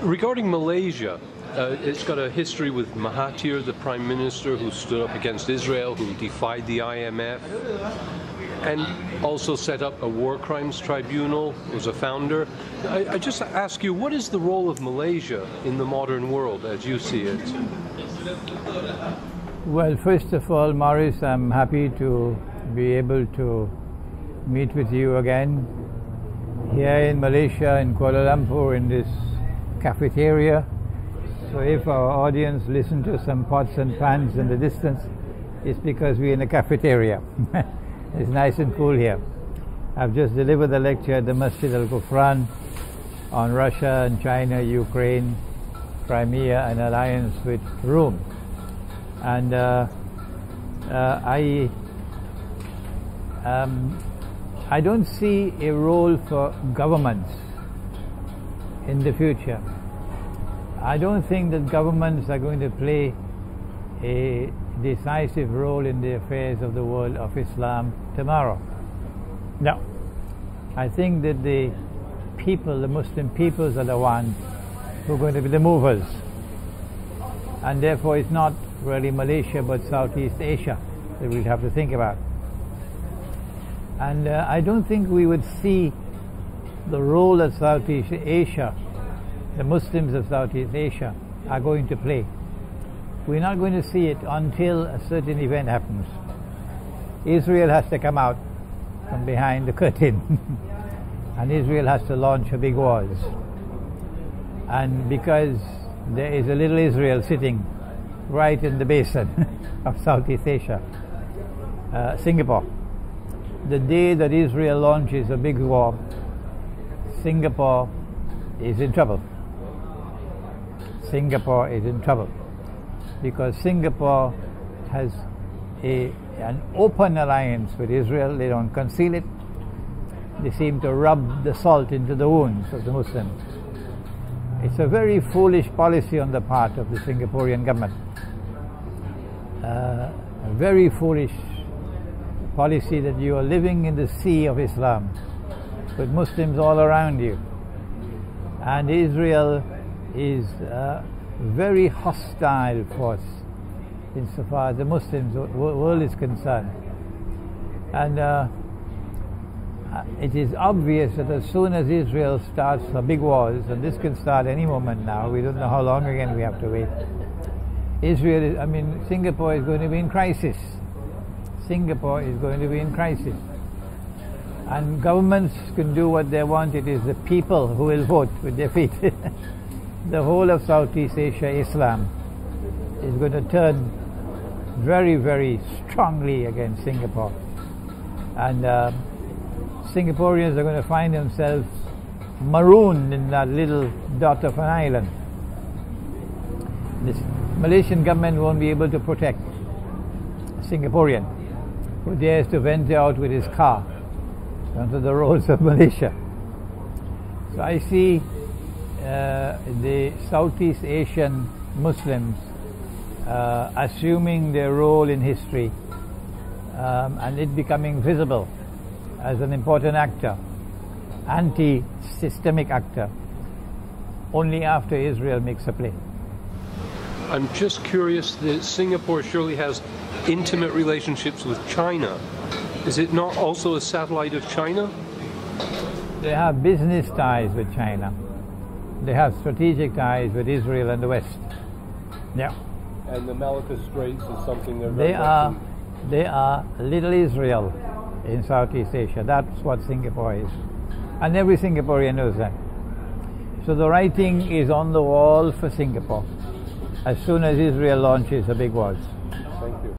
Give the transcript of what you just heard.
Regarding Malaysia, it's got a history with Mahathir, the Prime Minister, who stood up against Israel, who defied the IMF, and also set up a war crimes tribunal, was a founder. I just ask you, what is the role of Malaysia in the modern world as you see it? Well, first of all, Morris, I'm happy to be able to meet with you again here in Malaysia, in Kuala Lumpur, in this cafeteria. So if our audience listen to some pots and pans in the distance, it's because we're in a cafeteria. It's nice and cool here. I've just delivered the lecture at the Masjid Al-Ghufran on Russia and China, Ukraine, Crimea, and alliance with Rome. And I don't see a role for governments in the future. I don't think that governments are going to play a decisive role in the affairs of the world of Islam tomorrow. No. I think that the people, the Muslim peoples, are the ones who are going to be the movers. And therefore it's not really Malaysia but Southeast Asia that we'll have to think about. And I don't think we would see the role that Southeast Asia, the Muslims of Southeast Asia, are going to play. We're not going to see it until a certain event happens. Israel has to come out from behind the curtain and Israel has to launch a big wars. And because there is a little Israel sitting right in the basin of Southeast Asia, Singapore, the day that Israel launches a big war, Singapore is in trouble. Singapore is in trouble because Singapore has an open alliance with Israel. They don't conceal it. They seem to rub the salt into the wounds of the Muslims. It's a very foolish policy on the part of the Singaporean government. A very foolish policy that you are living in the sea of Islam with Muslims all around you, and Israel is a very hostile force insofar as the Muslim world is concerned. And it is obvious that as soon as Israel starts her big wars, and this can start any moment now, we don't know how long again we have to wait, Singapore is going to be in crisis. Singapore is going to be in crisis. And governments can do what they want. It is the people who will vote with their feet. The whole of Southeast Asia, Islam, is going to turn very, very strongly against Singapore. And Singaporeans are going to find themselves marooned in that little dot of an island. This Malaysian government won't be able to protect a Singaporean who dares to venture out with his car onto the roads of Malaysia. So I see the Southeast Asian Muslims assuming their role in history and it becoming visible as an important actor, anti-systemic actor, only after Israel makes a play. I'm just curious that Singapore surely has intimate relationships with China. Is it not also a satellite of China? They have business ties with China. They have strategic ties with Israel and the West. Yeah. And the Malacca Straits is something they are little Israel in Southeast Asia. That's what Singapore is. And every Singaporean knows that. So the writing is on the wall for Singapore as soon as Israel launches a big wars. Thank you.